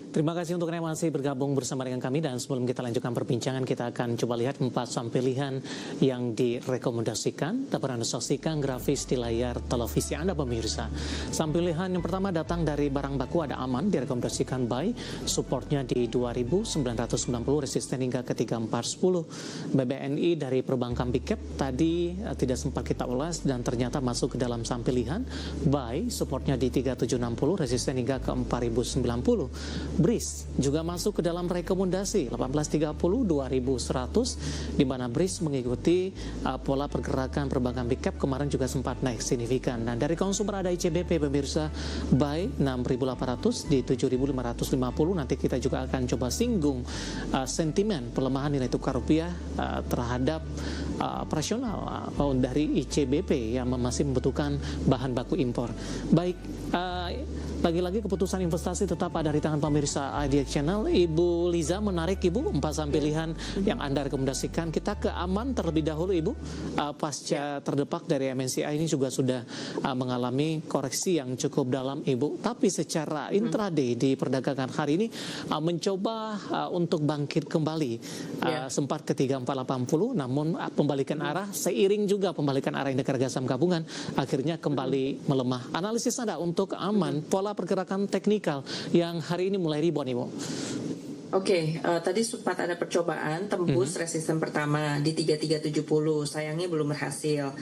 Terima kasih untuk yang masih bergabung bersama dengan kami, dan sebelum kita lanjutkan perbincangan, kita akan coba lihat 4 saham pilihan yang direkomendasikan. Dapat Anda saksikan grafis di layar televisi Anda pemirsa. Saham pilihan yang pertama datang dari barang baku ada Aman, direkomendasikan buy, supportnya di 2.990, resisten hingga ke 3.410. BBNI dari perbankan Big Cap tadi tidak sempat kita ulas dan ternyata masuk ke dalam saham pilihan, buy, supportnya di 3.760, resisten hingga ke 4.090. BRIS juga masuk ke dalam rekomendasi 1830 2100, di mana BRIS mengikuti pola pergerakan perbankan Big Cap kemarin juga sempat naik signifikan. Dan dari konsumer ada ICBP pemirsa, buy 6.800 di 7.550. Nanti kita juga akan coba singgung sentimen pelemahan nilai tukar rupiah terhadap operasional dari ICBP yang masih membutuhkan bahan baku impor. Baik, lagi-lagi keputusan investasi tetap ada di tangan pemirsa IDX Channel. Ibu Liza, menarik Ibu 4 saham pilihan yang Anda rekomendasikan. Kita ke Aman terlebih dahulu Ibu. Pasca terdepak dari MSCI ini juga sudah mengalami koreksi yang cukup dalam Ibu. Tapi secara intraday di perdagangan hari ini mencoba untuk bangkit kembali. Sempat ke 3480, namun pembalikan arah seiring juga pembalikan arah indeks harga saham gabungan akhirnya kembali melemah. Analisis Anda untuk Aman, pola pergerakan teknikal yang hari ini mulai rebound Ibu. Oke, tadi sempat ada percobaan tembus resisten pertama di 3370, sayangnya belum berhasil.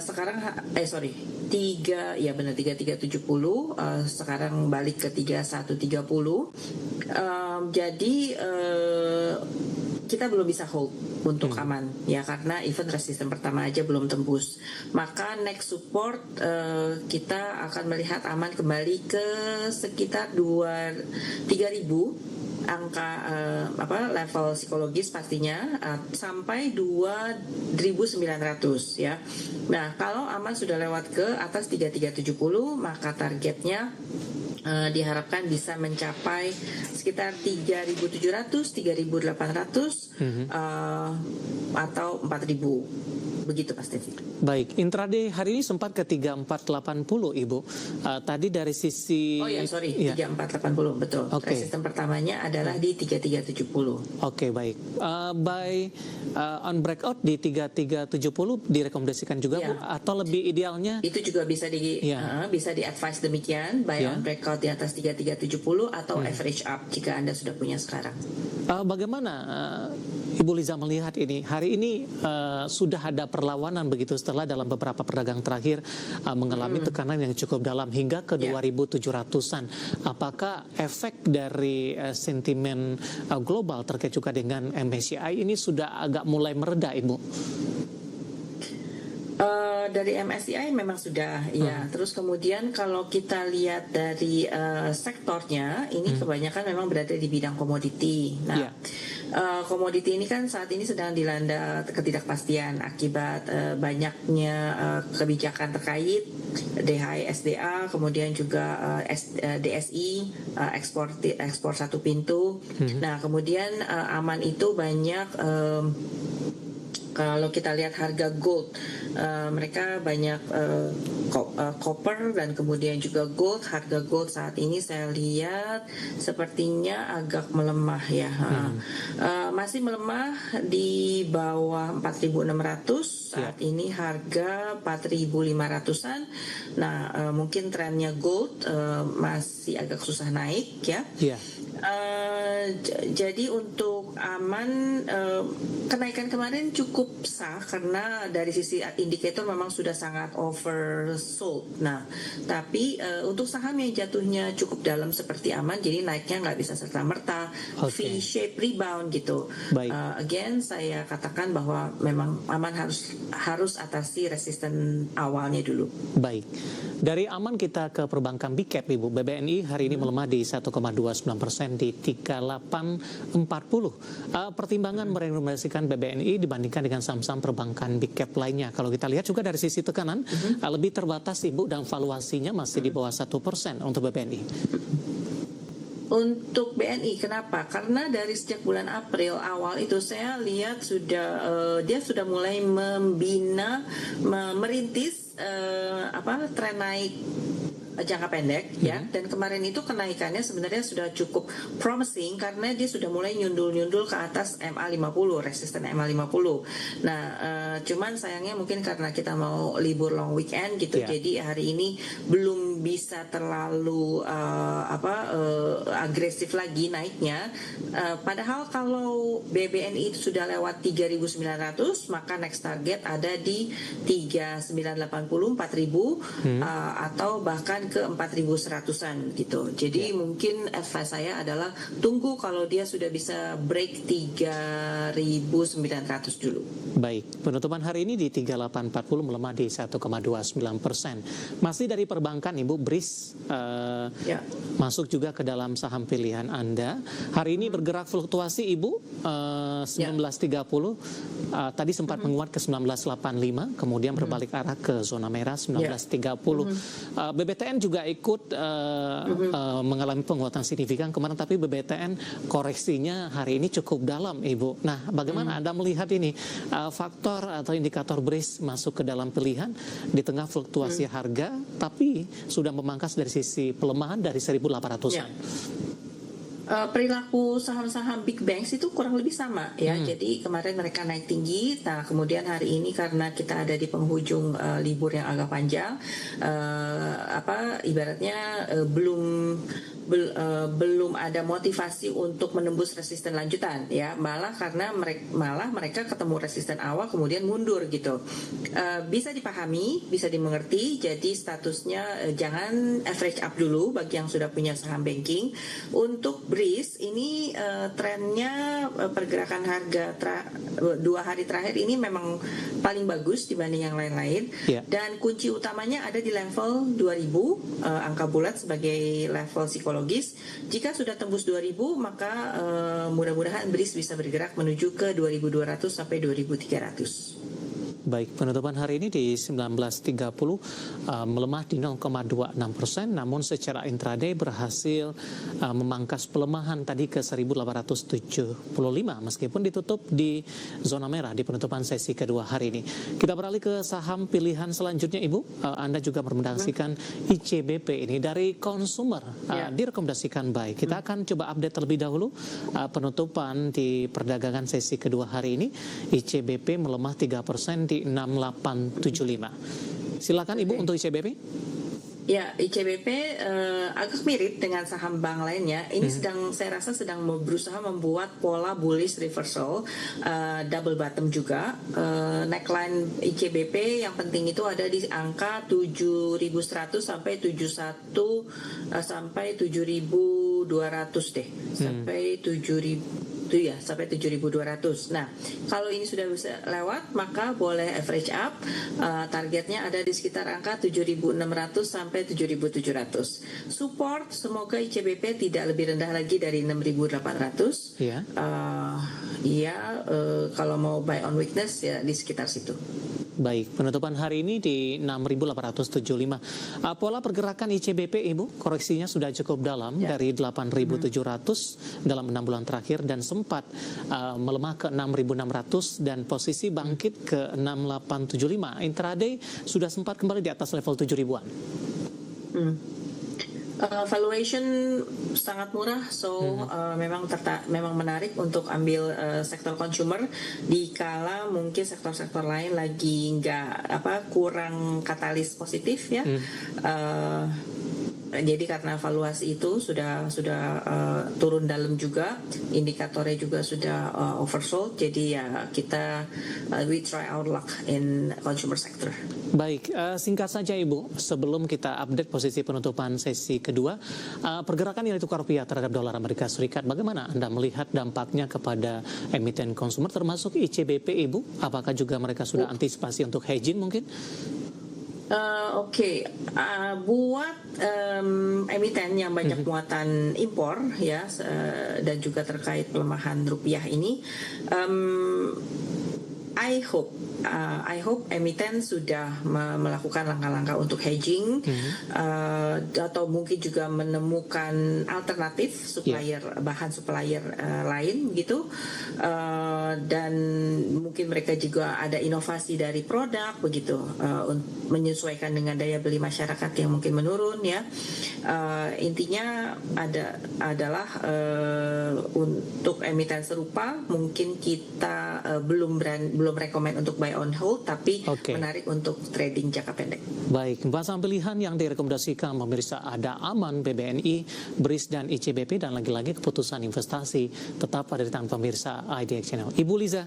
Sekarang 3370, sekarang balik ke 3130. Jadi kita belum bisa hold untuk Aman ya, karena event resisten pertama aja belum tembus. Maka next support kita akan melihat Aman kembali ke sekitar 3.000 angka level psikologis pastinya, sampai 2.900 ya. Nah, kalau Aman sudah lewat ke atas 3370, maka targetnya diharapkan bisa mencapai sekitar 3.700, 3.800 atau 4.000. Begitu Pak Stevi. Baik, intraday hari ini sempat ke 3480 Ibu. Tadi dari sisi 3480 betul. Okay. Resisten pertamanya adalah di 3370. Oke, baik. By on breakout di 3370 direkomendasikan juga Bu, atau lebih idealnya itu juga bisa bisa di advise demikian, buy on breakout di atas 3370 atau average up jika Anda sudah punya sekarang. Bagaimana Ibu Liza melihat ini? Hari ini sudah ada perlawanan begitu setelah dalam beberapa perdagangan terakhir mengalami tekanan yang cukup dalam hingga ke 2.700-an. Apakah efek dari sentimen global terkait juga dengan MSCI ini sudah agak mulai mereda Ibu? Dari MSCI memang sudah ya. Terus kemudian kalau kita lihat dari sektornya ini kebanyakan memang berada di bidang komoditi. Nah, komoditi ini kan saat ini sedang dilanda ketidakpastian akibat banyaknya kebijakan terkait DHI SDA, kemudian juga DSI, ekspor satu pintu. Nah, kemudian Aman itu banyak kalau kita lihat harga gold, mereka banyak copper dan kemudian juga gold. Harga gold saat ini saya lihat sepertinya agak melemah ya. Masih melemah di bawah 4.600. Saat ini harga 4.500-an. Nah, mungkin trennya gold masih agak susah naik ya. Jadi untuk Aman, kenaikan kemarin cukup sah karena dari sisi indikator memang sudah sangat oversold. Nah, tapi untuk saham yang jatuhnya cukup dalam seperti Aman, jadi naiknya nggak bisa serta-merta V-shape rebound gitu. Again, saya katakan bahwa memang Aman harus atasi resisten awalnya dulu. Baik, dari Aman kita ke perbankan Big Cap Ibu. BBNI hari ini melemah di 1,29% di 3840. Pertimbangan merekomendasikan BBNI dibandingkan dengan saham-saham perbankan Big Cap lainnya. Kalau kita lihat juga dari sisi tekanan lebih terbatas Ibu, dan valuasinya masih di bawah 1% untuk BBNI. Untuk BNI, kenapa? Karena dari sejak bulan April awal itu saya lihat dia sudah mulai merintis tren naik jangka pendek ya, dan kemarin itu kenaikannya sebenarnya sudah cukup promising karena dia sudah mulai nyundul-nyundul ke atas MA50, resisten MA50. Nah, cuman sayangnya mungkin karena kita mau libur long weekend gitu, jadi hari ini belum bisa terlalu agresif lagi naiknya. Padahal kalau BBNI itu sudah lewat 3.900, maka next target ada di 3.980, 4.000 atau bahkan ke 4.100-an gitu. Jadi mungkin advice saya adalah tunggu kalau dia sudah bisa break 3.900 dulu. Baik, penutupan hari ini di 3840 melemah di 1,29%. Masih dari perbankan, Ibu, BRIS masuk juga ke dalam saham pilihan Anda. Hari ini bergerak fluktuasi, Ibu, 19.30 tadi sempat menguat ke 19.85, kemudian berbalik arah ke zona merah 19.30. BBTN juga ikut mengalami penguatan signifikan kemarin, tapi BBTN koreksinya hari ini cukup dalam, Ibu. Nah, bagaimana Anda melihat ini faktor atau indikator BRIS masuk ke dalam pilihan di tengah fluktuasi harga, tapi sudah memangkas dari sisi pelemahan dari 1.800-an? Perilaku saham-saham big banks itu kurang lebih sama ya. Jadi kemarin mereka naik tinggi, nah kemudian hari ini karena kita ada di penghujung libur yang agak panjang, ibaratnya belum ada motivasi untuk menembus resisten lanjutan ya, malah karena mereka ketemu resisten awal kemudian mundur gitu. Bisa dipahami, bisa dimengerti. Jadi statusnya jangan average up dulu bagi yang sudah punya saham banking. Untuk BRIS ini trennya pergerakan harga 2 hari terakhir ini memang paling bagus dibanding yang lain-lain, dan kunci utamanya ada di level 2000, angka bulat sebagai level psikologis. Jika sudah tembus 2000, maka mudah-mudahan BRIS bisa bergerak menuju ke 2200 sampai 2300. Baik, penutupan hari ini di 19.30 melemah di 0,26%, namun secara intraday berhasil memangkas pelemahan tadi ke 1.875 meskipun ditutup di zona merah di penutupan sesi kedua hari ini. Kita beralih ke saham pilihan selanjutnya, Ibu. Anda juga merekomendasikan ICBP ini dari konsumer, direkomendasikan buy. Kita akan coba update terlebih dahulu penutupan di perdagangan sesi kedua hari ini. ICBP melemah 3% di 6875. Silakan Ibu untuk ICBP. Ya, ICBP agak mirip dengan saham bank lainnya. Ini saya rasa sedang berusaha membuat pola bullish reversal, double bottom juga. Neckline ICBP yang penting itu ada di angka 7.100 sampai 71 sampai 7.200 deh. Sampai 7.000 itu ya, sampai 7.200. Nah, kalau ini sudah bisa lewat, maka boleh average up. Targetnya ada di sekitar angka 7.600 sampai 7.700. Support semoga ICBP tidak lebih rendah lagi dari 6.800. Kalau mau buy on weakness ya di sekitar situ. Baik, penutupan hari ini di 6.875. Pola pergerakan ICBP, Ibu, koreksinya sudah cukup dalam dari 8.700 dalam 6 bulan terakhir dan sempat melemah ke 6.600 dan posisi bangkit ke 6.875. Intraday sudah sempat kembali di atas level 7.000-an. Valuation sangat murah, memang menarik untuk ambil sektor consumer di kala mungkin sektor-sektor lain lagi kurang katalis positif ya. Jadi karena valuasi itu sudah turun dalam juga, indikatornya juga sudah oversold. Jadi ya kita we try our luck in consumer sector. Baik, singkat saja Ibu, sebelum kita update posisi penutupan sesi kedua, pergerakan nilai tukar rupiah terhadap dolar Amerika Serikat, bagaimana Anda melihat dampaknya kepada emiten konsumer termasuk ICBP, Ibu? Apakah juga mereka sudah antisipasi untuk hedging mungkin? Buat emiten yang banyak muatan impor ya, dan juga terkait pelemahan rupiah ini, I hope I hope emiten sudah melakukan langkah-langkah untuk hedging, atau mungkin juga menemukan alternatif bahan supplier lain gitu, dan mungkin mereka juga ada inovasi dari produk begitu, menyesuaikan dengan daya beli masyarakat yang mungkin menurun ya. Intinya adalah untuk emiten serupa mungkin kita belum rekomend untuk buy on hold, tapi menarik untuk trading jangka pendek. Baik, empat saham pilihan yang direkomendasikan pemirsa ada Aman, BBNI, BRIS dan ICBP, dan lagi-lagi keputusan investasi tetap pada di tangan pemirsa IDX Channel. Ibu Liza,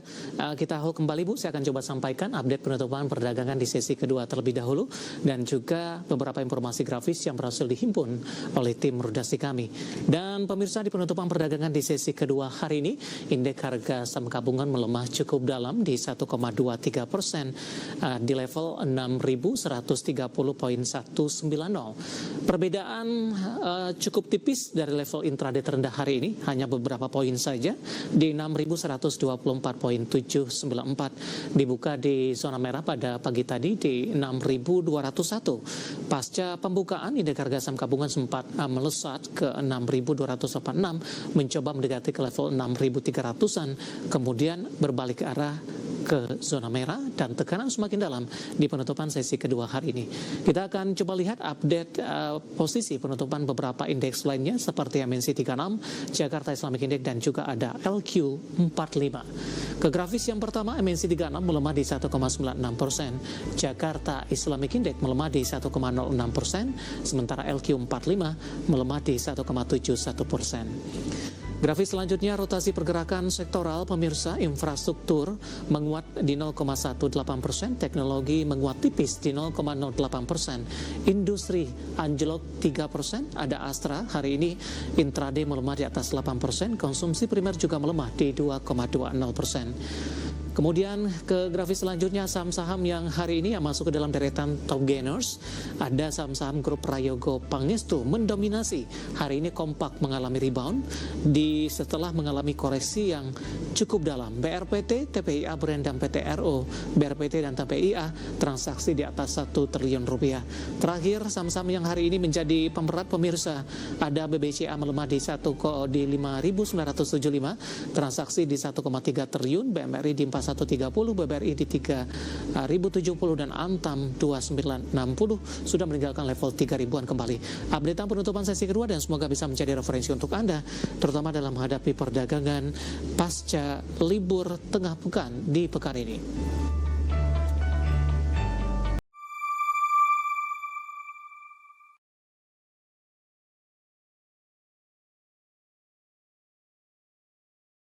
kita hold kembali Bu, saya akan coba sampaikan update penutupan perdagangan di sesi kedua terlebih dahulu dan juga beberapa informasi grafis yang berhasil dihimpun oleh tim redaksi kami. Dan pemirsa, di penutupan perdagangan di sesi kedua hari ini, indeks harga saham gabungan melemah cukup dalam di 1,23%, di level 6.130.190. Perbedaan cukup tipis dari level intraday terendah hari ini, hanya beberapa poin saja di 6.124.794. Dibuka di zona merah pada pagi tadi di 6.201. Pasca pembukaan, indeks harga saham gabungan sempat melesat ke 6.286, mencoba mendekati ke level 6.300-an, kemudian berbalik ke arah ke zona merah dan tekanan semakin dalam di penutupan sesi kedua hari ini. Kita akan coba lihat update posisi penutupan beberapa indeks lainnya seperti MNC 36, Jakarta Islamic Index, dan juga ada LQ45. Ke grafis yang pertama, MNC 36 melemah di 1,96%, Jakarta Islamic Index melemah di 1,06%, sementara LQ45 melemah di 1,71%. Grafis selanjutnya, rotasi pergerakan sektoral pemirsa. Infrastruktur menguat di 0,18%, teknologi menguat tipis di 0,08%, industri anjlok 3%, ada Astra hari ini intraday melemah di atas 8%, konsumsi primer juga melemah di 2,20%. Kemudian ke grafis selanjutnya, saham-saham yang hari ini yang masuk ke dalam deretan top gainers, ada saham-saham grup Prayogo Pangestu mendominasi. Hari ini kompak mengalami rebound setelah mengalami koreksi yang cukup dalam. BRPT, TPIA Brand dan PTRO, BRPT dan TPIA transaksi di atas 1 triliun rupiah. Terakhir, saham-saham yang hari ini menjadi pemberat pemirsa, ada BBCA melemah di 5.975, transaksi di 1,3 triliun, BMRI di 4130, BBRI di 3070, dan Antam 2960 sudah meninggalkan level 3000-an kembali. Updatean penutupan sesi kedua dan semoga bisa menjadi referensi untuk Anda, terutama dalam menghadapi perdagangan pasca libur tengah pekan di pekan ini.